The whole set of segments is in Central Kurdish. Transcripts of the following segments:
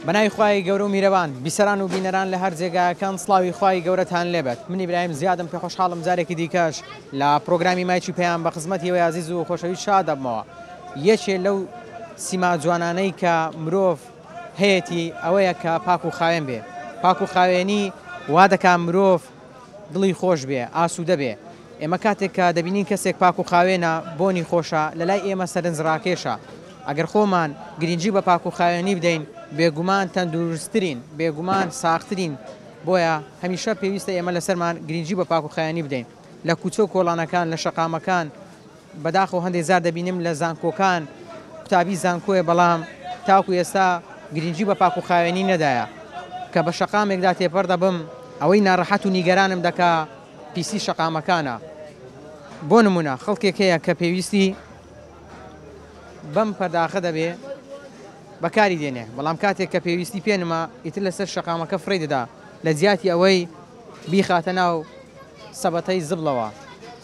بەناوی خوای گەورە و میرەوان بیسەران و بینەران لە هەر جێگاکان سڵاوی خوای گەورەتان لێبێت. من ئیبراهیم زیادم پێ خۆشحاڵم جارێکی دیکەش لە پرۆگرامی مایکی پێیان بە خزمەتی ئێوەی عزیز و خۆشەویست شاد دەبمەوە. یەکێ لەو سیما جوانانەی کە مرۆڤ هەیەی ئەوەیە کە پاک و خاوێن بێ. پاک و خاوێنی وا دەکات مرۆڤ دڵی خۆش بێ، ئاسوودە بێ. ئێمە کاتێک کە دەبینین کەسێک پاک و خاوێنە بۆنی خۆشە لە لای ئێمە سەرنجڕاکێشە. ئەگەر خۆمان گرنگجی بە پاک و خاوێنی بدەین بێگومان تەندروستترین، بێگومان ساخترین. بۆیە هەمیشە پێویستە ئێمە لەسەرمان گرنگجی بە پاک و خاوێنی بدەین. لە کوچە و کۆڵانەکان لە شەقامەکان بەداخەوە هەندێک زار دەبینیم لە زانکۆکان قوتابی زانکۆیە، بەڵام تاوکو ئێستا گرنگجی بە پاک و خاوێنی نەدایە کە بە شەقامێکدا تێپەر دەبم ئەوەی ناڕەحەت و نیگەرانم دەکا پیسی شەقامەکانە. بۆ نمونە خەڵکێک هەیە کە پێویستی بەم پەرداخە دەبێ بەکاری دێنێ، بەڵام کاتێک کە پێویستی پێنمە ئیتر لەسەر شەقامەکە فڕێ دەدا لە جیاتی ئەوەی بیخاتە ناو سەبەتەی زبڵەوە.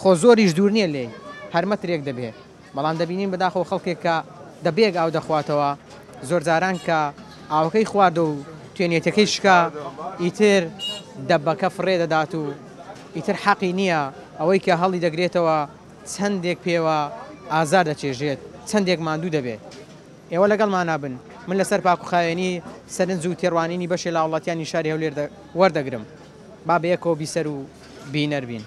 خۆ زۆریش دوور نییە لێ هەر مەترێک دەبێ، بەڵام دەبینین بەداخەوە خەڵکێک کە دەبێک ئاو دەخواتەوە زۆر جاران کە ئاوەکەی خواردە و توێنێتەکەی شکا ئیتر دەبەکە فڕێ دەدات و ئیتر حەقی نییە ئەوەی کە هەڵی دەگرێتەوە چەندێک پێوە ئازار دەچێژێت، چەندێک ماندوو دەبێت. ئێوە لەگەڵمان نابن، من لەسەر پاک و خاوێنی سەرنج و تێڕوانینی بەشێ لە وڵاتیانی شاری هەولێر وەردەگرم. با بەیەکەوە بیسەر و بینەر بین.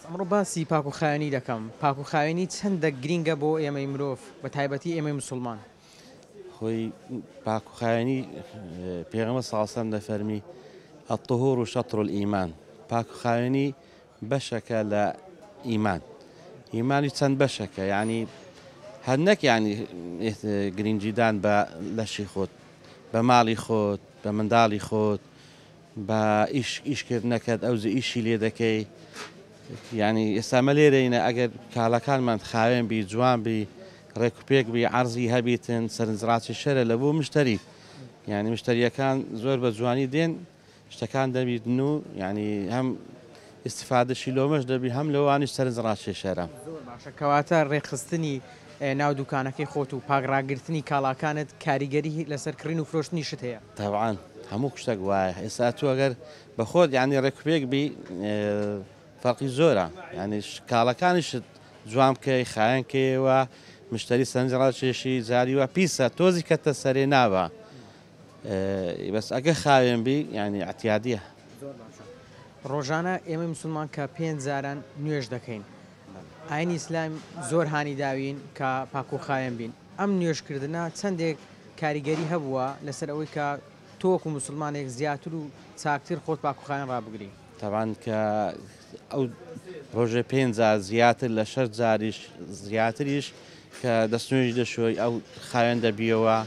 ئەمڕۆ باسی پاک و خاوێنی دەکەم. پاک و خاوێنی چەندە گرینگە بۆ ئێمەی مرۆڤ بە تایبەتی ئێمەی مسلمان. خۆی پاک و خاوێنی پێغەمبەر صلی الله علیه و سلم دەفەرمی الطهور شطر الإيمان. پاک و خاوێنی بەشەکە لە ئیمان. ئیمانی چەند بەشەکە، یعنی هەر نەک یعنی گرنگجیدان بە لەشی خۆت، بە ماڵی خۆت، بە منداڵی خۆت، بە ئیشکردنەکەت ئەوزە ئیشی لێ دەکەی. یعنی ئێستامە لێرەینە ئەگەر کاڵەکانمان خاوێن بی، جوان بی، ڕێکوپێک بی، عەرزی هەبیتن، سەرنجڕاکی شەرە لە بۆ مشتری. یعنی مشتریەکان زۆر بە جوانی دێن شتەکان دەبیتن و یعنی هەم ئیستیفادەشی لۆمەش دەبی هەم لەوانیش سەرنجڕاکی شەرە. زۆر باشە. کەواتە ڕێکخستنی ناو دوکانەکەی خۆت و پاکڕاگرتنی کاڵاکانت کاریگەری لەسەر کڕین و فرۆشتنی شت هەیە. تەبعاً هەموو شتێک وایە. ئێستا تۆ ئەگەر بە خۆت یعنی ڕێکوپێک بی فەرقی زۆرە، یعنی کاڵەکانیشت جوان بکەی، خاوێن بکەیەوە، مشتری سەرنجڕاکێشی زاریوە پیسە تۆزی کەتە سەرێ نابە. بەس ئەگە خاوێن بی یعنی ئەتیادیە. ڕۆژانە ئێمە مسلمان کە 5 جاران نوێژ دەکەین. ئاینی ئیسلام زۆر هانی داوین کە پاک و خاوێن بین. ئەم نوێژکردنە چەندێک کاریگەری هەبووە لەسەر ئەوەی کە تۆکو مسلمانێک زیاتر و چاکتر خۆت پاک و خاوێن ڕابگری. تەبعاً کە ئەو ڕۆژێ 5 جار زیاتر لە 6 جاریش زیاتریش کە دەستنوێژی دەشۆی ئەو خاوێن دەبیەوە.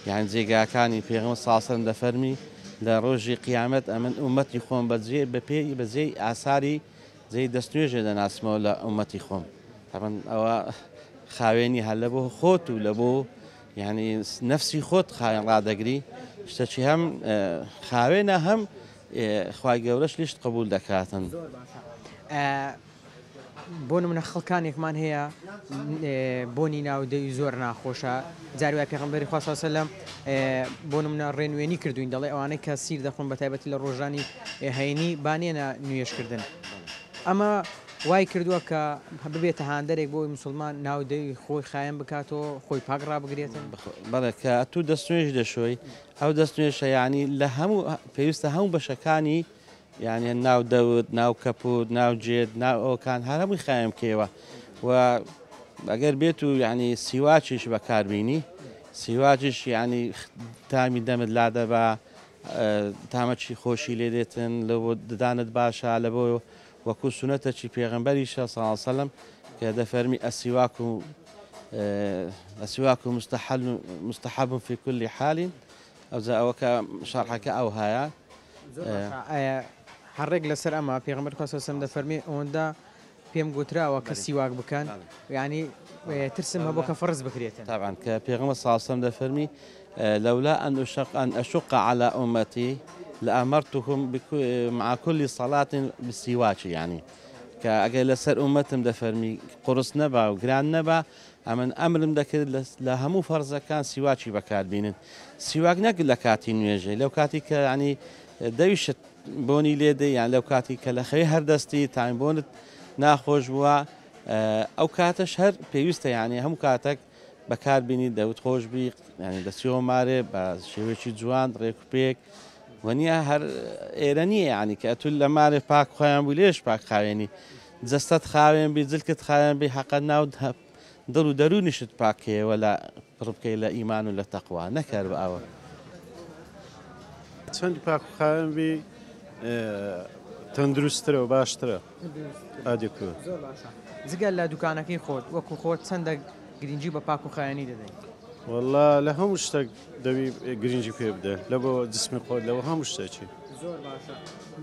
یان جێگاکانی پێغەمبەر صلی الله علیه و سلم دەفەرمی لە ڕۆژی قیامەت ئەمن ئومەتی خۆم بەجێی ئاساری جێی دەستنوێژێ دەناسمەوە لە ئومەتی خۆم. تەبعاً ئەوە خاوێنی هەر لە بۆ خۆت و لە بۆ یعنی نەفسی خۆت خاوێن ڕادەگری. شتێکی هەم خاوێنە هەم خوای گەورەش لیشت قبول دەکاتن. بۆ نمونە خەڵکانێکمان هەیە بۆنی ناودەوی زۆر ناخۆشە. جاری وای پێغەمبەری خوا صلی الله علیه و سلم بۆ نمونە ڕێنوێنی کردوین، دەڵێ ئەوانەی کە سیر دەخۆن بە تایبەتی لە ڕۆژانی هەینی بانێنە نوێژکردن. ئەمە وای کردووە کە ببێتە هاندەرێک بۆی مسلمان ناودەوی خۆی خاوێن بکاتەوە، خۆی پاک ڕابگرێتن. بەڵێ کە تو دەستنوێژ دەشۆی ئەو دەستنوێژە یعنی لە هەموو پێویستە هەموو بەشەکانی یعنی ناو دەوت، ناو کەپوت، ناو جێت، ناو ئەوکان هەر هەمووی خاوێن بکەوە. و ئەگەر بێت و یعنی سیواچیش بەکاربینی، سیواجش یعنی تامی دەمت لا دەبا، تامەچی خۆشی لێ دێتن لە بۆ ددانت باشە لە بۆ وەکو سونەتەکی پێغەمبەریشە صلی الله علیه و سلم کە دەفەرمی السواك مستحب في كل حال. ئەوکە شەرحەکە ئەو هەیە. هەڕێک لەسەر ئەمە پێغەمبەر خوا صلی الله علیه و سلم دەفەرمێ ئەوەندە پێم گوتراوە کە سیواک بکەن، یعنی ترسم هەبوو کە فەرز بکرێتن. طبعا کە پێغەمبەر صلی الله علیه و سلم دەفەرمی لولا أن أشق على أمتي لأمرتهم مع كل صلاة بالسواك يعني كأجل لسر أمتهم دفرمي قرص نبع وجران نبع أمن أمرم دكر لهمو فرزة كان سواكي بكار بينن سواك نقل لكاتي نيجي لو كاتي يعني دوشت بوني ليدي يعني لو كاتي كالخي هردستي تعين بونت ناخوش بوا أو كاتش هر بيوسته يعني هم كاتك بكار بيني داود خوش بي يعني دسيو ماري بشيوشي جوان ريكو بيك ونيا هر إيرانية يعني كأتول لماري باك خاين وليش باك خايني جستت خاين بي زلكت خاين بي حق ناود دلو درونيشت باكي ولا ربكي لا إيمان ولا تقوى نكر بأول چەندی پاک و خاوێن بی تەندروستترە و باشترە ئادێکوە جگەل لە دوکانەکەی خۆت وەکو خۆت چەندە گرنگی بە پاک و خایەنی دەدەین والله لە هەموو شتێک دەبی گرنگی پێ بدە لە بۆ جسمی خۆت لەوە هەموو شتێکی زۆر باشە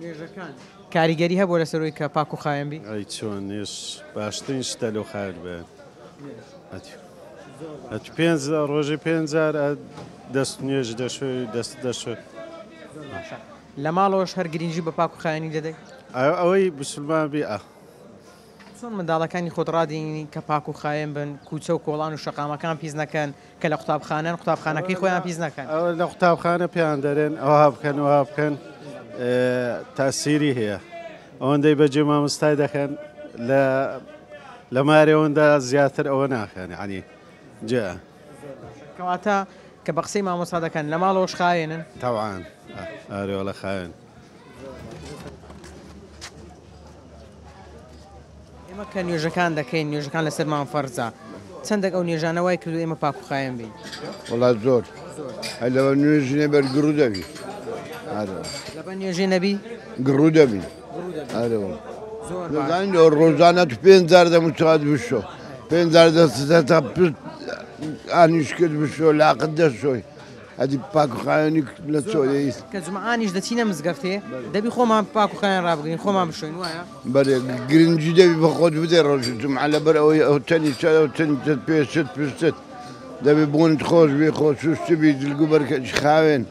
نوێژەکان کاریگەری هەبوو لەسەرەوەی کە پاک و خایەن بی ئەی چۆن نێش باشترین شتە لەو خاوێن بێ ئەت پێنج ڕۆژی 5,000 دەست نوێژ دەشوێ دەست دەشوێت لە ماڵەوەش هەر گرنگی بە پاک و خایەنی دەدەین ئەوەی بسلمان بی چۆن منداڵەکانی خۆت ڕادینی کە پاک و خایەن بن کوچە و کۆڵان و شەقامەکان پیس نەکەن کە لە قوتابخانەن قوتابخانەکەی خۆیان پیس نەکەن ئەوە لە قوتابخانە پێیان دەرێن ئەوها بکەن وها بکەن تاسیری هەیە ئەوەندەی بەجێ مامۆستای دەکەن لە مارێەوەندا زیاتر ئەوە ناکەن عنی جا کەواتە کە بە قسەی مامۆستا دەکەن لە ماڵەوەش خاوێنن تاوان ئارێوە لە خاوێن ئێمە کە نوێژەکان دەکەین نوێژەکان لەسەر مام فەرزە چەندێک ئەو نوێژانەوەی کردو ئێمە پاک و خایەن بین وڵات زۆر هەر لەوە نوێژنێ بەر گڕوو دەبی لەبە نوێژێ نەبی گڕوو دەبی دەزانین ڕۆژانە تو 5,000 دەموچات بشۆ 5,000 دەستە پشت ئانیش کرد بشۆ لاقت دەشۆی هەدی پاک و خایەنی لە چۆیست کە جمعانیش دەچینە مزگەفتێ دەبی خۆمان پاک و خایەن ڕابگرین خۆمان بشۆین وایە بەرێ گرنگی دەبی بە خۆت بدەی ڕۆژ جمعە لەبەر ئەوەی ئەو چەندی چەند چەند پێشت پشتت دەبی بوونت خۆش بێ خۆشوشت بی دلگو بەرکەش خاوێن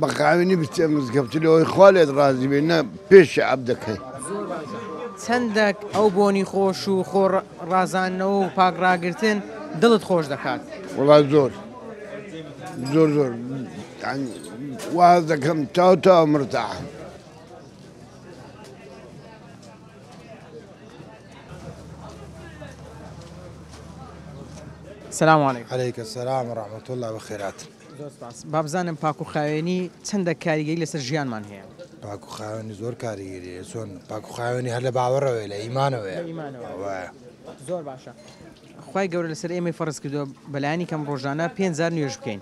بە خاوێنی بچێ مزگەفتی لەوەی خوا لێت ڕازی بێ نە پێشی عەب دەکەی چەندێک ئەو بۆنی خۆش و خۆ ڕازانەوە و پاک ڕاگرتن دڵت خۆش دەکات وڵات زۆر زۆر زۆر واز دەکەم تا مرتاح سلام علیکم عليك السلام ورحمة الله وخيرات با بزانم پاک و خاوێنی چەندە کاریگەری لەسەر ژیانمان هەیە باكو خاوني زور كاريري سون باكو خاوني هلا باوره ولا ايمانه زۆر باشە خی گەورە لەسەر ئێمە فەرز کردو بەلایانی کەم ڕۆژانە 5,000 نوێژ بکەین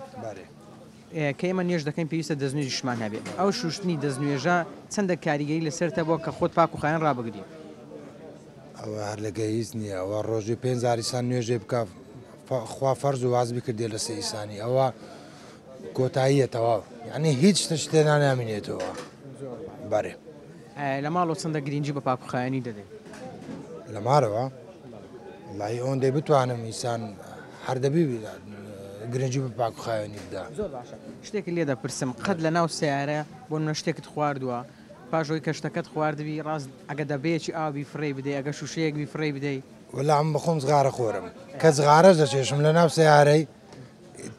کە ئێمە نوێژ دەکەین پێویستە دەستنوێژیشمان هەبێت ئەو شوشتنی دەستنوێژە چەندە کاریگەری لەسەرتە بۆ کە خۆت پاک و خایەن ڕابگری او هر لقيس نيا او روجي 5,000 انسان نوێژێ بکە خوا فەرز و وازبی کردێ لە سێ ئیسانی ئەوە کۆتاییە تەواو یعنی هیچ شتێ نامێنێتەوە بەرێ لە ماڵەوە چەندە گرنگی بە پاک و خایەنی دەدەین لە مارەوە وڵی ئەوەندەی بتوانم ئیسان هەردەبی گرنگی بە پاک و خاوێنی بدا زۆر باشە شتێکی لێ دەپرسم قەت لە ناو سیارە بۆ منە شتێکت خواردووە پاشۆی کە شتەکەت خواردبی ڕاست ئەگە دەبێکی ئاوی فڕێ بدەی ئەگە شوشەیەکبی فڕێ بدەی وەلا ئەم بەخۆم زغارە خۆرم کە زغارەش دەچێشم لە ناو سیارەی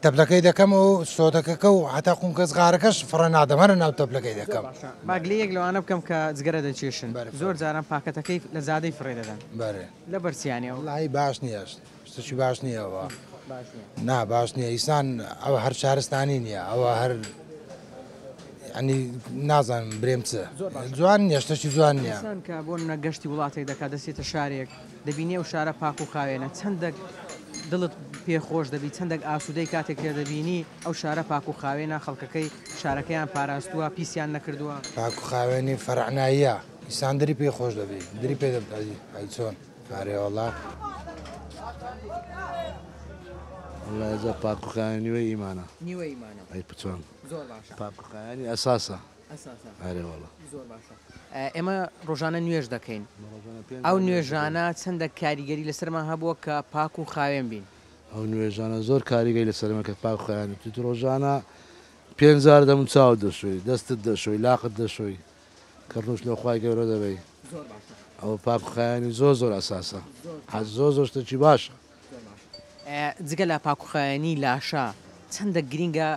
تەپلەکەی دەکەم و سۆتەکەکە و حتا قوم کە زغارەکەش فڕە نادەم هەرە ناو تەپلەکەی دەکەم باگلەیەک لەوانە بکەم کە جگەرە دەچێشن زۆر جاران پاکەتەکەی لە زادەی فڕێ دەدەن بەرێ لە بەرسیانەوە وڵی باش نییە شتێکی باش نییەوە نا باش نییە ئیسان ئەوە هەر شارستانی نییە ئەوە هەر ئەنی نازانم برێم چە جوان نییە شتێکی جوان نییە کە بۆ نەگەشتی وڵاتێک دەکات دەسێتە شارێک دەبینێ و شارە پاک و خاوێنە چەندێک دڵت پێخۆش دەبی چەندێک ئاسوودەی کاتێک لێ دەبینی ئەو شارە پاک و خاوێنە خەڵکەکەی شارەکەیان پاراستووە پیسیان نەکردووە پاک و خاوێنی فەرعناییە ئیسان دری پێ خۆش دەبی دری پێ دەبی ئەی چۆن ئارێوەڵا والله إذا باكو خايني وإيمانه نیوە ئیمانە أي بتوان زۆر باشە باكو خايني أساسا ئەساسە أي والله زۆر باشە ئێمە ڕۆژانە نوێژ دەکەین ئەو نوێژانە چەندە کاریگەری لەسەرمان هەبووە کە پاک و خاوێن بین ئەو نوێژانە زۆر کاریگەی لەسەرمە کە پاک خۆیان تو ڕۆژانە 5,000 دەمون چاو دەشۆی دەستت دەشۆی لاقت دەشۆی کە ڕۆژ لە خوای گەورە دەبێ ئەو پاک خۆیانی زۆر ئەساسە حەز زۆر شتێکی باشە. جگە لە پاکوخایەنی لاشە چەندە گرینگە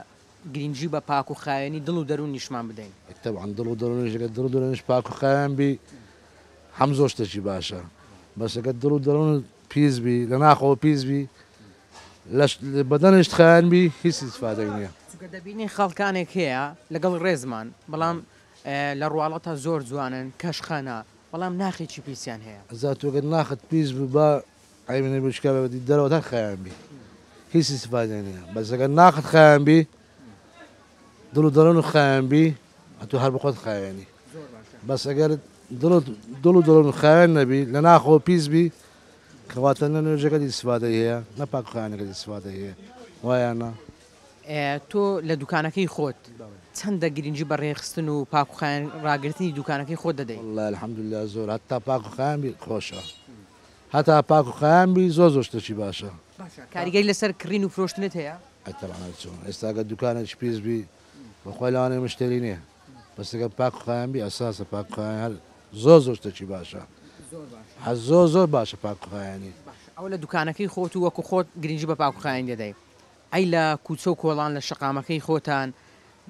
گرنگجی بە پاکوخایەنی دڵ و دەروون نیشمان بدەین. طبعا دڵ و دەڕۆژەکە دڵ و دەرونش پاک و خایان بی هەم زۆر شتێکی باشە بەسەکە دڵ و دەڕۆن پیس بی لە ناخەوە پیس بی بەدەنشت خایان بی هیچ استفادەی نییە. دەبینی خەڵکانێک هەیە لەگەڵ ڕێزمان بەڵام لە ڕواڵەتە زۆر جوانن کەشخانە بەڵام ناخێکی پیسیان هەیە. ئەزا تۆگەن ناخت پیس بوو بە ئەیمێ بشکە بەدی دەرەوە تا خایان بی هیچ استفادەی نییە بەسەکە ناخت خایان بی دڵ و دەڕۆن و خایان بی ئەتو هەر بخۆت خایێنی بەس ئەگەر دڵ و دەڕۆن و خایان نەبی لە ناخەوە پیس بی کەواتە نە نوێژەکەت استفادەی هەیە نە پاک خایەنەکەت استفادەی هەیە وایانە. تۆ لە دوکانەکەی خۆت چەندە گرنگجی بە ڕێخستن و پاکوخایەن ڕاگررتنی دوکانەکەی خۆت دەدەیت؟ والله الحەمدولله زۆر هەتا پاک و خایان بی خۆشە هەتا پاک و خایان بی زۆر شتێکی باشە. کاریگەی لەسەر کڕین و فرۆشتنت هەیە؟ ئەتەبعا چۆن ئێستاگە دوکانێکی پیس بی بەخۆی لەوانەیە مشتری نییە بەسەکە پاک و خایان بی ئەساسە پاک و خایان هەر زۆر شتێکی باشە حەز زۆر باشە پاک و خایانی. ئەو لە دوکانەکەی خۆت و وەکو خۆت گرنگجی بە پاکوخایەن دەدەیت ئەی لە کوچە و کۆڵان لە شەقامەکەی خۆتان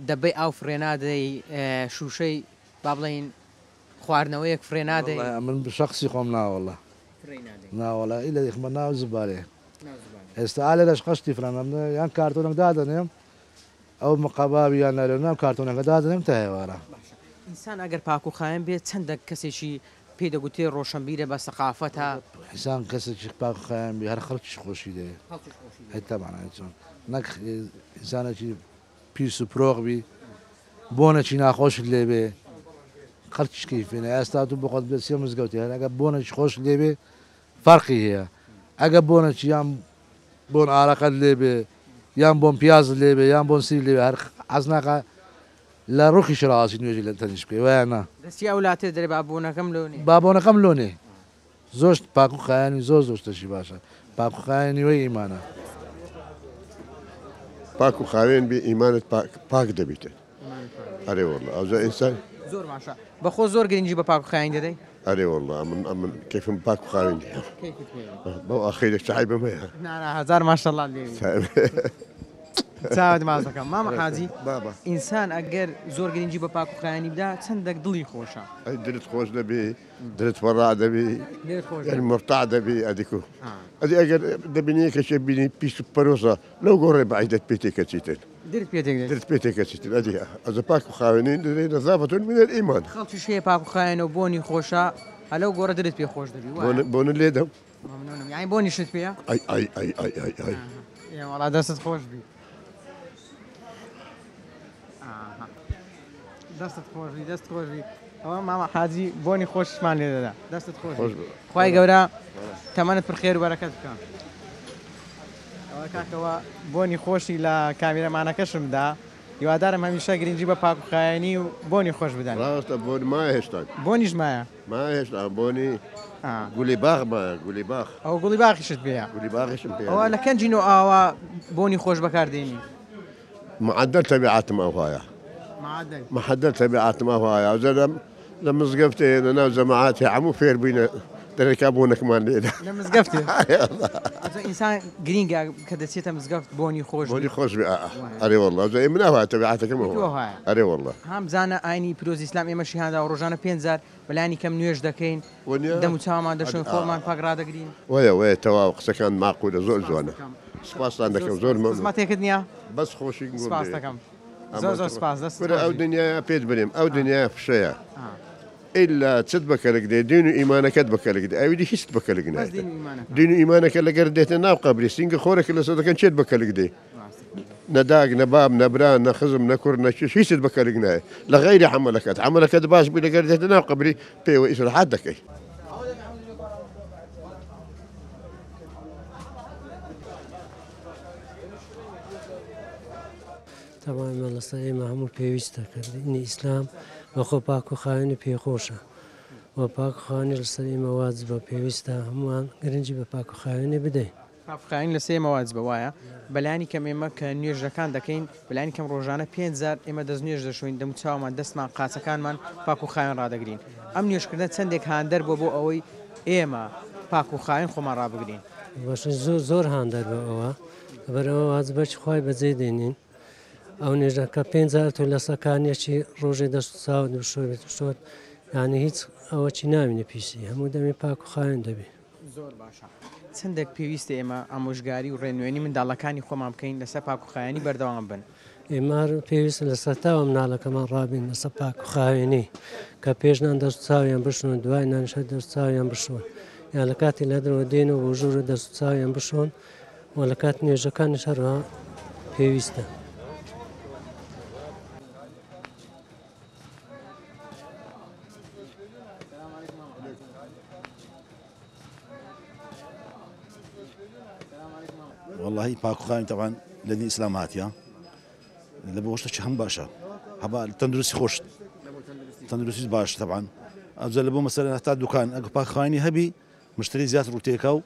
دەبێ ئاو فرێنادەی شوشەی با بڵین خواردنەوەیەک فرێنادەی؟ من شخصی خۆم ناوەڵە ناوەڵە ئیلە دیخمە ناو زبارێ ئێستا ئالە لەش قەشتی فرانە یان کارتۆنێک دادەنێم ئەو مقاباوی یان نەرێنام کارتۆنەکە دادەنێم تا هێوارە. ئینسان ئەگەر پاکوخایەن بێت چەندە کەسێکی پێی دەگوتێ ڕۆشنبیرە بە سەقافەتە حیسان کەسێکی پاک و خایان بی هەر خەڵکیش خۆشی دێ هەتەمانە چۆن نەک ئینسانێکی پیس و پرۆغ بی بۆنێکی ناخۆشت لێبێ خەڵکیش کەیفێنە ئێستا تو بخۆت بێت سێ مزگەوتی هەر ئەگە بۆنێکی خۆش لێبێ فەرقی هەیە ئەگە بۆنێکی یان بۆن ئارەقەت لێبێ یان بۆن پیازت لێبێ یان بۆن سیر لێبێ هەر حەز ناکە لە ڕوخی شراسی نوێژی لە تەنیش بکەی وایانە دەستی ئەولاتێ دەرێ بابوونەکەم لۆنی بابۆنەکەم لۆنێ زۆر پاک و خایانی زۆر شتێکی باشە پاک و خایانی وەی ئیمانە. پاک و خاوێن بێ ئیمانت پاک دەبیتە ئەرێ وەڵڵا ئەوزە ئینسان زۆر باشە بەخۆ زۆر گرنگجی بە پاکوخایەن دەدەیت؟ ئەرێ وەڵڵا من کەیفم پاک و خاوێن بەو ئاخیرێک چاحیبم هەیە هزار ماشەڵڵا لێوی چاوت ماز دەکەم مامە حاجی بابا ئینسان ئەگەر زۆر گرنگجی بە پاکوخایەنی بدا چەندێک دڵی خۆشە ئەی دلت خۆش دەبێ دلت وەڕا دەبێ مرتاع دەبێ ئەدیکو ئەدی ئەگەر دەبینی کەشێ بینی پیس و پەرۆسە لەو گۆڕێ بەعیدەت پێتێکە چیتر دلت پێتێکە چیتر ئەدی ئەزە پاک و خاوێنین دەدەی نەزافەتون من ئیمان خەڵکیش هەیە پاکوخایەنەوە بۆنی خۆشە هەلەو گۆڕە دلت پێ خۆش دەبی بۆنە لێ دەم یانی بۆنیشت پێە؟ وەڵا دەستت خۆش بی دەستت خۆشی دەست خۆشی ئەوە مامە حاجی بۆنی خۆشمان لێ دەدا دەستت خۆش خوای گەورە تەمەنت پر خێر و بەرەکەت بکە. ئەوە کاکەوە بۆنی خۆشی لە کامێرەمانەکەشمدا هیوادارم هەمیشە گرنگجی بە پاکوخایەنی و بۆنی خۆش بدەن. ڕاستە بۆن مایە هێشتا بۆنیش مایە هێشتا بۆنی گولی باغ مایە گولی باغ ئەو گوڵی باخیشت پێە گولی باغیشم پێ ئەوە لە کەنجین و ئاوا بۆنی خۆش بەکاردێنی معدل تەبیعاتم ئەوهایە محدد تەبیعاتم ئەوهایە زەدەم لە مزگەفتێ لە ناو جەماعاتی هەموو فێر بووینە دەرێکا بوونەکەمان لێدا لە مزگەفتێ ئینسان گرینگە کە دەچێتە مزگەفت بۆنی خۆش بۆنی خۆش بێ ئەرێ وەڵڵا زە من ناوە تەبیعاتەکەم ئەرێ وەڵڵا هەم زانە ئاینی پیرۆزی ئیسلام ئێمەشی هەندا و ڕۆژانە 5,000 بەلانی کەم نوێژ دەکەین دەم و چاومان دەشۆین خۆمان پاکڕادەگرین وایە تەواو قسەکان ماقولە زۆر جوانە سپاسان دەکەم زۆر خزمەتێکت نییە بەس خۆشی سپاس دەکەم زۆر سپاس دەست ئەو دنیاە پێت برێم ئەو دنیا فشەیە ئللا چت بەکەلک دێ دین و ئیمانەکەت بەکەلک دێ ئەویدی هیچ بەکەلک نایە دین و ئیمانەکە لەگەر دێتە ناو قەبری سینگە خۆرەکە لەسەر دەکەن چێت بەکەلک دێ نەداگ نەباب نەبران نەخزم نەکوڕ نەچش هیچت بەکەلک نایە لە غەیری عملەکەت باش بووی لەگەر دێتە ناو قەبری پێوە ئیسراحات دەکەی. تەواوی مەڵەستە ئێمە هەموو پێویستە کردنی ئیسلام بەخۆ پاک و خاوێنی پێخۆشە و پاک و خاوێنی لەسەر ئێمە واجبە پێویستە هەمووان گرنگی بە پاک و خاوێنی بدەین. پاکوخاوین لە سێ مەواجب وایە بەلایانی کەم ئێمە کە نوێژەکان دەکەین بەلایانی کەم ڕۆژانە 5,000 ئێمە دەست نوێژ دەشوین دەم چاومان دەستمان قاچەکانمان پاکوخاوین ڕادەگرین ئەم نوێژکردن چەندێک هاندەر بۆ ئەوەی ئێمە پاکوخاوین خۆمان ڕابگرین باش زۆر هاندەر بە ئەوە بەرەوە واجبەرچ خۆی بەجێ دێنین ئەو نوێژەکە 5,000 تۆ لە سەکانێکی ڕۆژێ دەست چاو بشۆێت شۆت یعنی هیچ ئەوە چی نامینە پیسی هەموو دەمێ پاکوخاوین دەبێت زۆر باشە چەندێک پێویستە ئێمە ئامۆژگاری و ڕێنوێنی منداڵەکانی خۆمان بکەین لەسەر پاکوخاوینی بەردەوام بن ئێمە پێویستە لە سەرتاوە مناڵەکەمان ڕابین لەسەر پاکوخاوێنی کە پێشنان دەست چاویان بشۆن دوای نانشە دەست چاویان بشۆن یان لە کاتی لە دەرەوە دێنەوە بۆ ژوورە دەست چاویان بشۆن و لە کات نوێژەکانیش هەروە پێویستە. والله پاکوخاوین طبعا لدين اسلام هاتيا لبوشتش هم باشا هبا التندرسي خوش تندرسي باش طبعا افضل لبو مثلا حتى دكان پاکوخاوینی هبي مشتري زيات روتيكاو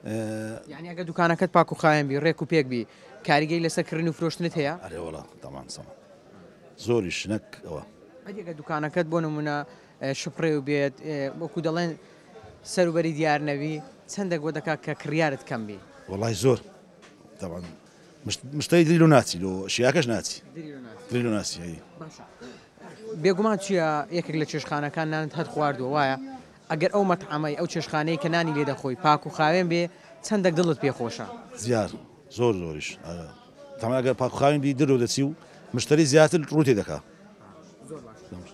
يعني ئەگە دوکانەکەت پاکوخاوین بی ڕێک و پێک بی کاریگەی لەسەرکردن و فرۆشتنت هەیە اري والله طبعا صح زوريش نك اوا ئەگە دوکانەکەت بۆ نمونە شپڕێ و بێت وەکو دەڵێن سەروبەری دیار نەوی چەندێک بۆ دەکات کە کڕیارت کەم بی والله زور طبعا مشتري دريلو ناتي لو شياكش ناتي دريلو ناتي هي بێگومان چییە یەکێک لە چێشخانەکان نانت هەت خواردووە وایە ئەگەر ئەو مەتعەمەی ئەو چێشخانەی کە نانی لێ دەخۆی پاکوخاوین بێ چەندێک دڵت پێخۆشە زیار زۆر زۆریش طبعا ئەگەر پاکوخاوین بی درۆ دەچی و مشتری زیاتر ڕووتێ دەکا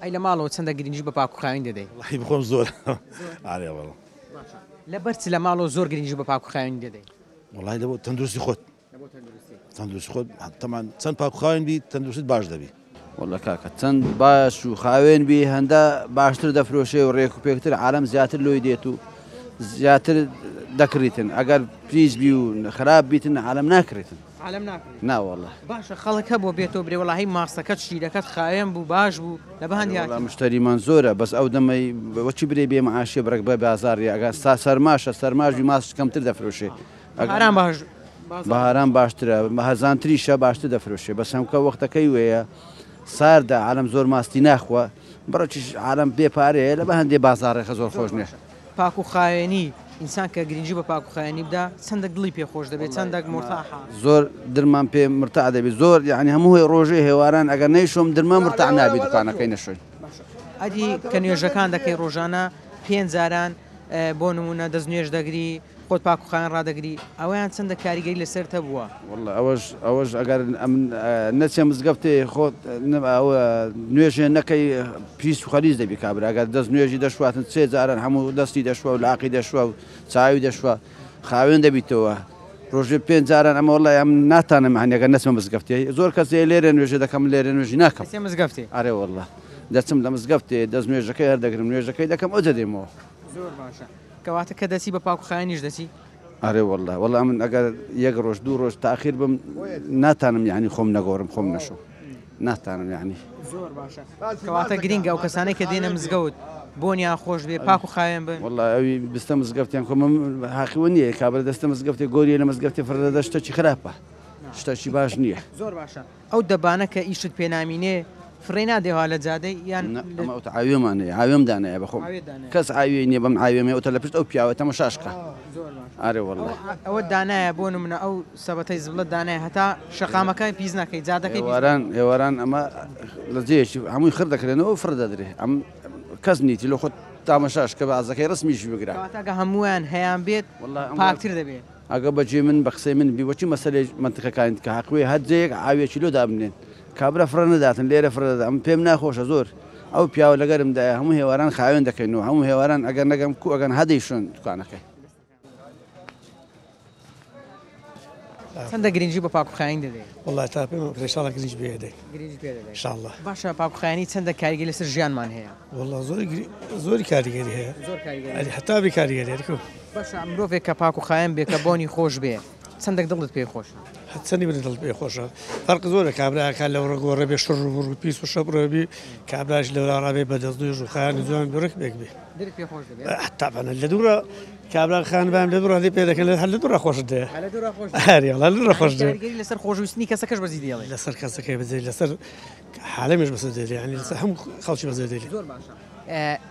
ئەی لە ماڵەوە چەندە گرنگی بە پاکوخاوین دەدەی والله بخۆم زۆر ئارێ والله لەبەرچ لە ماڵەوە زۆر گرنگی بە پاکوخاوین دەدەی والله لەبۆ تەندروستی خۆت تەندروستی خۆت طبعا چەند پاکوخاوین بی تەندروستیت باش دەبی والله کاکە چەند باش و خاوێن بی هەندە باشتر دەفرۆشێ و ڕێک و پێکتر عالم زیاتر لۆی دێت و زیاتر دەکریتن ئەگەر پلیز بی و خراپ بیتن عالم ناکرێتن عالم ناکرێت ناوەڵە باشە خەڵک هەبوو بێتەوە برێ وەڵاهی ماسەکەت شیرەکەت خاوێن بوو باش بوو لە بەهەندی مشتریمان زۆرە بەس ئەو دەمەی وەچی برێ بێ مەعاشێ بڕێک بە بازاڕی ئەگەر سەرماشە سەرماژی ماس کەمتر دەفرۆشێ ئارام باش بەهاران باشترە هەزانتریشە باشتر دەفرۆشێ بەس هەمکە وەختەکەی وەیە ساردا عالم زۆر ماستی ناخوە بڕۆکیش عالم بێپارەیە لە بە هەندێ بازاڕێکە زۆر خۆش نییە پاکوخاوێنی ئینسان کە گرنگی بە پاکوخاوێنی بدا چەندێک دڵی پێخۆش دەبێت چەندێک مرتاحە زۆر دڵمان پێ مرتاع دەبێت زۆر یعنی هەموو ڕۆژێ هێواران ئەگەر نەیشۆم دڵمان مرتاع نابێت دوکانەکەی نەشۆی ئەدی کە نوێژەکان دەکەی ڕۆژانە 5,000 بۆ نمونە دەست نوێژ دەگری خۆت پاکوخاوین ڕادەگری ئەویان چەندە کاریگەری لەسەرتە بووە والله ئەوەش ئەگەر نەچێ مزگەفتێ خۆت نوێژێ نەکەی پیس و خەلیز دەبی کابرا ئەگەر دەست نوێژی دەشواتن 3,000 هەموو دەستی دەشوە و لاقی دەشوە و چاوی دەشوە خاوێن دەبیتەوە ڕۆژێ 5,000 ئەمە وڵای ئەم ناتانم هەنێگە نەچمە مزگەفتێ زۆر کەسێ لێرە نوێژێ دەکەم لێرە نوێژی ناکەم مزگەفتی ئارێ والله دەچم لە مزگەفتێ دەست نوێژەکەی هەردەگرم نوێژەکەی دەکەم ئەو دەدێمەوە زۆر باشە کەواتە کە دەچی بە پاکوخاوینیش دەچی ئارێ والله من ئەگەر یەک ڕۆژ دوو ڕۆژ تاخیر بم ناتانم یعنی خۆم نەگۆڕم خۆم نەشۆ ناتانم یعنی زۆر باشە کەواتە گرینگە ئەو کەسانەی کە دێنە مزگەوت بۆنیان خۆش بێ پاکوخاوین بن والله ئەوی بستە مزگەفتیان کۆم حەقیوە نییە کابرا دەستە مزگەفتی گۆریە لە مزگەفتی فردەدە شتێکی خراپە شتێکی باش نییە زۆر باشە ئەو دەبانە کە ئیشت پێنامینێ فڕێ نادێوا لە جادەی یان ئاوێمانەیە ئاوێم دانایە بەخۆم کەس ئاوێ نییە بەم ئاوێمێ ئەوتە لە پشت ئەو پیاوە تەماشاشکە ئارێ والله ئەوە دانایە بۆ نمونە ئەو سەبەتەی زبلت دانایە هەتا شەقامەکەی پیس ناکەی جادەکەی هێواران ئەمە لە جێشی هەمووی خڕ دەکرێنەوە فڕ دەدرێ ئەم کەس نیتی لە خۆت تامەشاش کە بەعزەکەی ڕسمیشی بگرە ئەگە هەمویان هەیان بێت پاکتر دەبێت ئەگە بەجێ من بە قسەی من بیوەچی مەسەلەی منتیقەکان کە حەقوێ هەرجەیەک ئاوێکی لۆ دابنێن کابرا فرە نەداتن لێرە فرەدا ئەم پێم ناخۆشە زۆر ئەو پیاوە لەگەرمدایە هەموو هێواران خاوێن دەکەینەوە هەموو هێواران ئەگەر نەگەم کو ئەگەن هەدەیشون دوکانەکەی چەندە گرنگی بە پاکوخاوین دەدەیت والله تا پێم پێشاڵە گرنج بێدەی انشاءالله باشە پاکوخاوینی چەندە کاریگەری لەسەر ژیانمان هەیە والله زۆری کاریگەری هەیە هەتا بێ کاریگەری باشە مرۆڤێک کە پاکوخاوین بێ کە بۆنی خۆش بێ چەندێک دڵت پێی خۆش هەچەندی بدڵ پێ خۆشە فەرق زۆرە کابراکە لەو ڕگۆڕە بێ شڕ و پیس و شەبڕێبی کابراش لەولا ڕابێ بە دەستنوێژ و خایانی جوان بڕێک بێک بێ تاپانە لە دوورە کابرا خان بام لە دوڕادی پێ دەکەن لە دوڕە خۆش دێ هەریڵە لە خۆش دێ لەسەر خۆشویستنی کەسەکەش بەزی دێڵێ لەسەر کەسەکەی بەجێ لەسەر حالەمێش بەسەر دێ ینی لەسەر هەموو خەڵکی بەزێ دێ زۆر باشە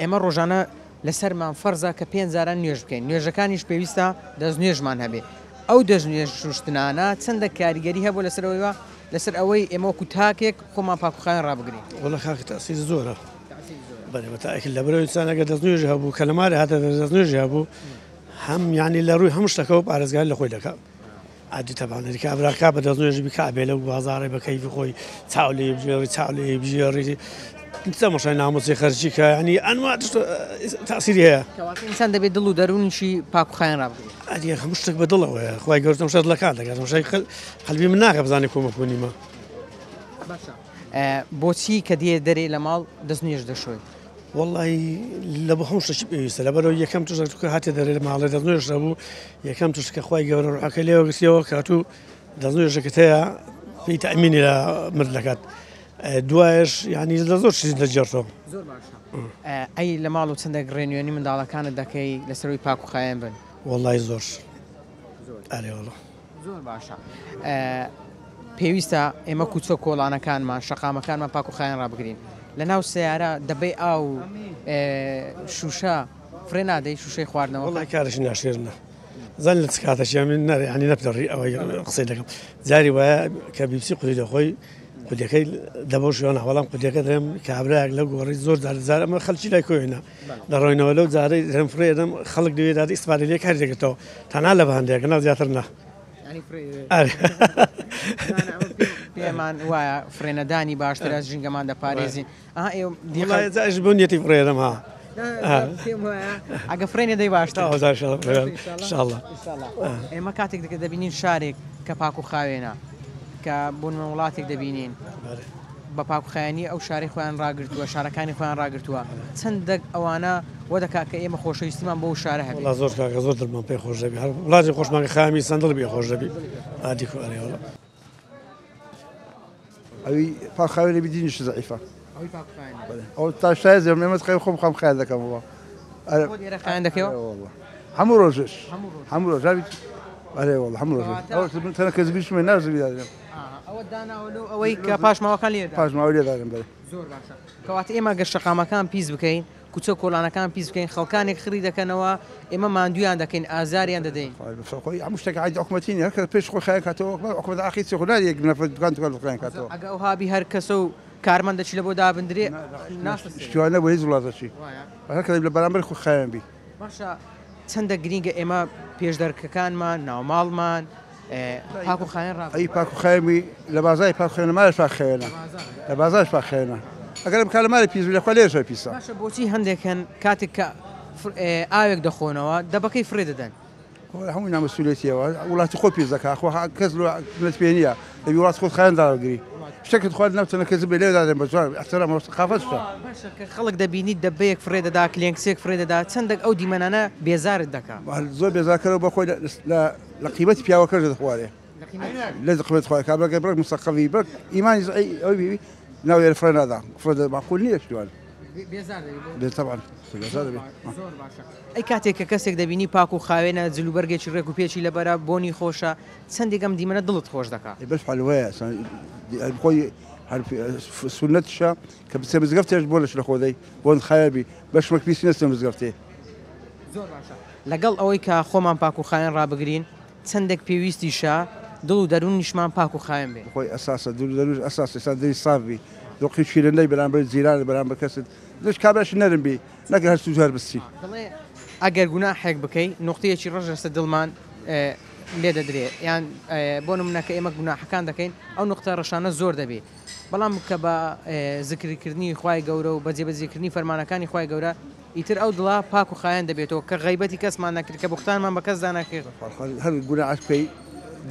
ئێمە ڕۆژانە لەسەرمان فەرزە کە 5,000 نوێژ بکەین نوێژەکانیش پێویستە دەست نوێژمان هەبێ ئەو دەژنوێژ شوشتنانە چەندە کاریگەری هەبوو لەسەرەوەیوە لەسەر ئەوەی ئێمە وەکو تاکێک خۆمان پاکوخایان ڕابگرین وەڵە خاکە تاسیز زۆرە بەێمەتاکل لە بەرەوەی انسانەکە دەست نوێژ هەبوو کەلەمارە هاتە دەست نوێژ هەبوو هەم ینی لە ڕووی هەموو شتەکە و پارێزگای لە خۆی دەکات عادی تەبانەری کابراکە بە دەست نوێژی بکابێ لەو بازاڕی بە کەیفی خۆی چاولێ بژێڕی چاولێ بژێڕی مەشای نامۆچی خەرجی کە ینی ئەنوا تاسیری هەیە ئینسان دەبێت دڵ و دەرونیشی پاکوخایان ڕابگرین ئەدی هەموو شتێک بە دڵەوەیە خۆی گەورتم شەر لە کار دەکات شای قەلبی من ناکە بزانێ کۆمەکۆنیمە بۆچی کە دێ دەرێ لە ماڵ دەست نوێژ دەشۆی والله لە بە هەموو شتێکی پێویستە لەبەرەوە یەکەم توشکە هاتێ دەرێ لە ماڵێ دەست نوێژ هەبوو یەکەم توشکە خۆی گەورە ڕوحەکە لێوە گرتیەوە کاتوو دەست نوێژەکەت هەیە پێی تەئمینی لە مرد دەکات دوایش ینی لە زۆر شتی دەجێڕەوە زۆر باشە ئەی لە ماڵ و چەندە گڕێنوێنی منداڵەکانت دەکەی لەسەروی پاکوخایان بن والله زۆر ئەرێوەڵە زۆر باشە پێویستە ئێمە کوچە کۆڵانەکانمان شەقامەکانمان پاکوخایان ڕابگرین لە ناو سیارە دەبێ ئاو شوشە فرێ نادەی شوشەی خواردنەوە والله کارشی ناشێرنە زان لە چ کاتەشی ینی نەپدەڕی ئەوەی قسەی دەکەم جاری وایە کە بیبسی قولی دەخۆی قودەکەی دەبە شوێنە وەڵام قودەکە دەم کابراەک لە گۆڕی زۆر جار ئەمە خەڵکی لای کۆێنە دەڕۆینەوە لەو جارەی دەم فرێ دەم خەڵک دەوێت دادی ئیسپارە لێ کاری دەکەێتەوە تەنها لە بەهەندێکە ناو زیاتر نە پێمان وایە فرێنەدانی باشترە ژینگەمان دەپارێزین دیڵایش بوونیەتی فرێدەم ها ئەگە فرێنێ دەی باشتە ئێمە کاتێک دەبینین شارێک کە پاک و خاوێنە کە بوون وڵاتێک دەبینین بە پاکوخایانی ئەو شاری خۆیان ڕاگرتووە شارەکانی خۆیان ڕاگرتووە چەندێک ئەوانە وە دەکات کە ئێمە خۆشەویستیمان بۆ شارە هەبێت زۆر کاکە زۆر دڵمان پێی خۆش دەبی وڵاتی خۆشمانکە خامی سندڵ بێ خۆش دەبی عادی کوارێوەڵە ئەوی پاکخاوێنی بدینیش زعیفە ئەو تا شای زێم ئێمە خەی خۆم خەم خایان دەکەمەوە خایان دەکەوە هەموو ڕۆژش هەموو ڕۆژ ئەرێ وەڵ هەموو ڕۆژ تەنە کەس بیشمێ نازوی دادێم ئەوە داناوە ئەوەی کە پاشماوەکان لێ پاشماوە لێدارم بێ زۆر باشە کەواتە ئێمە گەر شەقامەکان پیس بکەین کوچە کۆڵانەکان پیس بکەین خەڵکانێک خڕی دەکەنەوە ئێمە ماندویان دەکەین ئازاریان دەدەین خۆی هەموو شتێک عادی حکومەتی هەر کە پێش خۆی خایە کاتەوە حکومەت ئاخی چێخۆلار یەک نەفەر دوکان بخایەن کاتەوە ئەگە ئەو هابی هەر کەسە و کارمەندەچی لە بۆ دابدرێ شتوانە بۆ هیچ وڵاتەچی هەر کە لە بەرامبەر خۆی خایەن بی باشە چەندە گرینگە ئێمە پێشدەرکەکانمان ناوماڵمان پاکوخایان ڕاو ئەی پاکوخایمی لە بازای پاکخێنەمارش پاکخێنە لە بازارش پاکخێنە ئەگەر کارەماری پیس لە خوا لێژە پیسە باشە بۆچی هەندێکن کاتێک کە ئاوێک دەخۆنەوە دەبەکەی فرێ دەدەن هەمووی نامەسئولێتیەوە وڵاتی خۆ پێ دەکات خۆ کەس نەت پێ نییە دەبی وڵات خۆت خایەن داگری شتێکت خۆت نەوتنە کەس بێ لێ دادێن بە جوان احترام قافەتە کە خەڵک دەبینیت دەبەیەک فرێ دەدا کلێنکسێک فرێ دەدا چەندێک ئەو دیمەنانە بێزارت دەکات زۆر بێزارکەرەوە بە خۆی لە قیمەتی پیاوەکە دەخوارێ لە قیمەت خۆی کابراگەی بڕک مستەقەوی بڕک ئیمانی ئەوی بی ناوێ فرێ نادا فرێ معقول نییە شتوان طبعا ئەی کاتێک کە کەسێک دەبینی پاک و خاوێنە جلوبەرگێکی ڕێک و پێچی لەبەرە بۆنی خۆشە چەندێکم دیمەنە دڵت خۆش دەکات بەش حلوەیە خۆی سنەتشە کە بچێ مزگەفتێش بۆ لەش لە خۆدەی بۆن خایبی بەشمەک پیسی نەستێ مزگەفتێ زۆر باشە لەگەڵ ئەوەی کە خۆمان پاک و خاوێن ڕابگرین چەندێک پێویستیشە دڵ و دەروون نیشمان پاک و خاوێن بێ خۆی ئەساسە دەروش ئەساس ئێستا دەری ساوی دڵقی شیرەندەی بەرامبەر جیران بەرامبەر کەست لەش کابراش نەرم بی نەگە هەر سوجار بچی ئەگەر گوناحێک بکەی نقطەیەکی ڕەش لەسەر دڵمان لێ دەدرێت یان بۆ نمونەکە ئێمە گوناحەکان دەکەین ئەو نقطە ڕەشانە زۆر دەبێت بەڵام کە بە زکریکردنی خوای گەورە و بەجێبەجێکردنی فەرمانەکانی خوای گەورە ئیتر ئەو دڵا پاک و خایەن دەبێتەوە کە غەیبەتی کەسمان نەکرد کە بوختانمان بە کەس دانەکرد هەر گوناحش پێی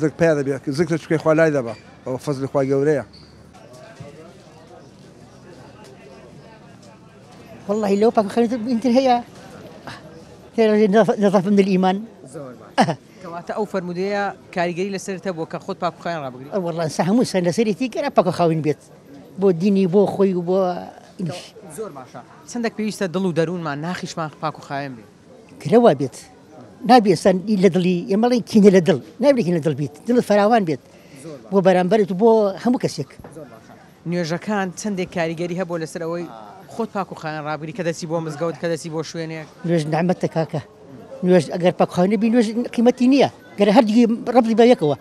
زک پێ دەبێت زکرە چکەی خوا لای دەبە ئەوە فەزلی خوای گەورەیە والله لو باكو خير انت هي نظافة من الإيمان واتە ئەو فەرمودەیە کاریگەری لەسەرتە بۆ کە خۆت پاک و خاوێن ڕابگری. وەڵڵا ئینسان هەموو سەر لەسەرێتی گەرە پاک و خاوێن بێت بۆ دینی بۆ خۆی و بۆ زۆر باشە. چەندێک پێویستە دڵ و دەروونمان ناخیشمان پاک و خاوێن بێت. گرەوە بێت نابێسان لە دڵی ئێمەڵی کینە لە دڵ نابێتین لە دڵ بیت دڵت فراوان بێت بۆ بەرامبەرت و بۆ هەموو کەسێک. نوێژەکان چەندێک کاریگەری هەبوو لەسەر ئەوەی خۆت پاک و خاوێن ڕابگری کە دەچی بۆ مزگەوت کە دەچی بۆ شوێنێک. نوێژ نعمەتە کاکە نوێژ ئەگەر پاک و خاوێن نەبی نوێژ قیمەتی نییە گەرە هەردووی ڕەبڵی بە یەکەوە.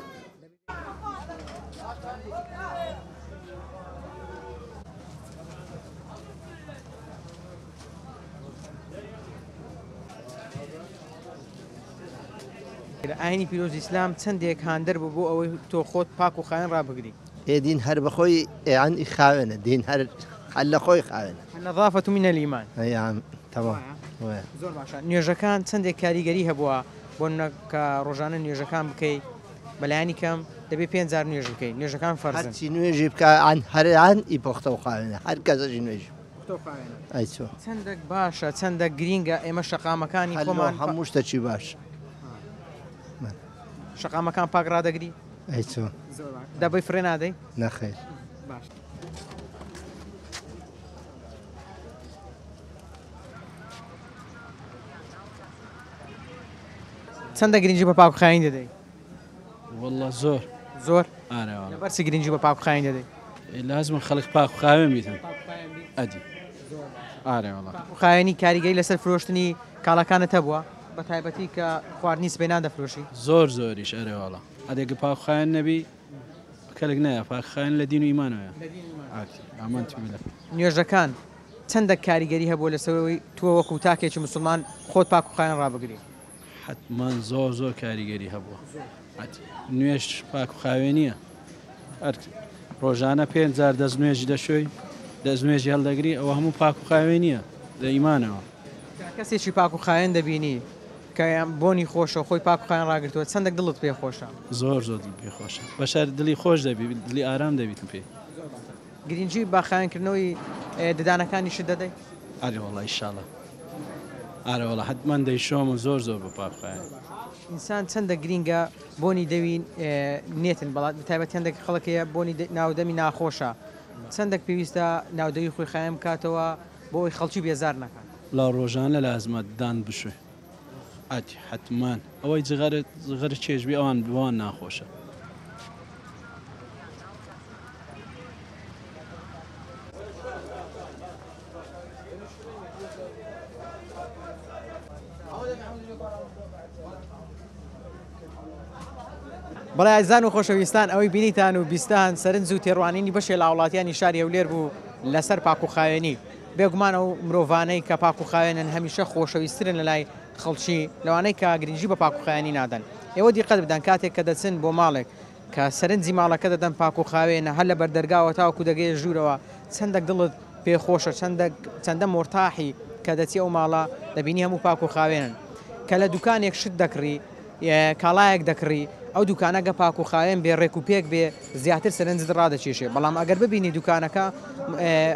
ئاینی پیرۆزی ئیسلام چەندێک هاندەر بوو بۆ ئەوەی تۆ خۆت پاک و خاوێن ڕابگری. دين هر بخوي يعني خاونة دين هر حل خوي خاونة النظافة من الإيمان. أي عم تمام. زۆر باشە. نوێژەکان چەندێک کاریگەری هەبووە بۆ کە ڕۆژانە نوێژەکان بکەیت بەلایانی کەم دەبێت 5,000 نوێژ بکەیت نوێژەکان فەرزن. هەرچی نوێژی بکە عن هەران ئیپۆختە و خاونە هەر کەسەژی نوێژ. ئەی چۆ چەندێک باشە چەندێک گرینگە ئێمە شەقامەکانی خۆمان هەموو شتێکی باش. شەقامەکان پاک ڕادەگری. ئەی چۆ دەبەی فرێ نادەی؟ نەخێر. باش. چەندە گرنگی بە پاک و خاوێن دەدەی؟ والله زۆر زۆر؟ ئارێ لەبەرچی گرنگی بە پاک و خاوێن دەدەی؟ لازمە خەڵک پاک و خاوێن بیتن. ئەدی ئارێ وڵا. پاک و خاوێنی کاریگەری لەسەر فرۆشتنی کاڵەکانت هەبووە بە تایبەتی کە خواردنی سبەی دەفرۆشی؟ زۆر زۆریش ئەرێ وڵا. ئەدێگە پاک و خاوێن نەبی کەلک نایە پاک خاوێن لە دین و ئیمانەوەیە. ئامان توێنە. نوێژەکان چەندە کاریگەری هەبووە لەسەرەوەی تۆ وەکو تاکێکی مسلمان خۆت پاک و خاوێن ڕابگری؟ حتمان زۆر زۆر کاریگەری هەبووە. نوێژ پاک و خاوێنیە. ڕۆژانە 5,000 دەست نوێژی دەشۆی دەست نوێژی هەڵدەگری ئەوە هەموو پاک و خاوێنیە لە ئیمانەوە. کەسێکی پاک و خاوێن دەبینی کە بۆنی خۆشە خۆی پاک و خاوێن ڕاگرتووە چەندێک دڵت پێ خۆشە؟ زۆر زۆر دڵ پێ خۆشە. بەشار دڵی خۆش دەبی دڵی ئارام دەبیتم پێ. گرنگی بە خاوێنکردنەوەی ددانەکانیشت دەدەی؟ ئارێ وڵا ئینشاڵڵا. ئارە وڵا حتمان دەیشۆم و زۆر زۆر بە پاک و خاوێن. ئینسان چەندە گرینگە بۆنی دەوین نێتن بەڵات تایبەت هەندێک خەڵکەیە بۆنی ناودەمی ناخۆشە چەندێک پێویستە ناودەوی خۆی خاوێن بکاتەوە بۆ ئەوی خەڵکی بێزار نەکات. لا ڕۆژانە لازمە دان بشوێ. ئەتی حتمان ئەوەی جغەر چێژبی ئەوان بوان ناخۆشە. بەڵێ ئازان و خۆشەویستان ئەوەی بینیتان و بیستان سەرنج و تێڕوانینی بەشێ لە وڵاتیانی شاری هەولێر بوو لەسەر پاک و خاوێنی بێگومان ئەو مرۆڤانەی کە پاک و خاوێنن هەمیشە خۆشەویستترن لە لای خەڵکی لەوانەی کە گرنگی بە پاک و خاوێنی نادەن. ئێوە دیقەت بدەن کاتێک کە دەچن بۆ ماڵێک کە سەرنجی ماڵەکە دەدەن پاک و خاوێنە هەر لە بەردەرگاوە تاوەکو دەگەیە ژوورەوە چەندێک دڵت پێخۆشە چەندە مرتاحی کە دەچی ئەو ماڵە دەبینی هەموو پاک و خاوێنن کە لە دوکانێک شت دەکڕی کاڵایەک دەکڕی ئەو دوکانەگە پاک و خاوێن بێ ڕێک و پێک بێ زیاتر سەرنجت ڕادەچێشێ بەڵام ئەگەر ببینی دوکانەکە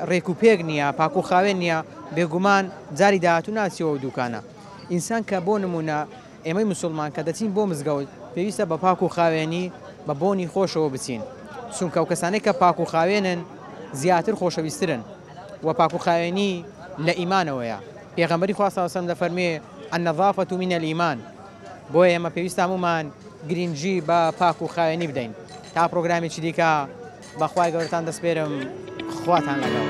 ڕێک و پێک نییە پاک و خاوێن نییە بێگومان جاری داهاتوو ناچیەوە دوکانە. ئینسان کە بۆ نمونە ئێمەی مسلمان کە دەچین بۆ مزگەوت پێویستە بە پاک و خاوێنی بە بۆنی خۆشەوە بچین چونکە ئەو کەسانەی کە پاک و خاوێنن زیاتر خۆشەویسترن و پاک و خاوێنی لە ئیمانەوەیە. پێغەمبەری خوا صلی الله علیه و سلم دەفەرمێ النظافة من الإيمان. بۆیە ئێمە پێویستە هەموومان گرنگی بە پاک و خاوێنی بدەین تا پرۆگرامێکی دیکە بەخوای گەورەتان دەسپێرم خواتان لەگەڵ.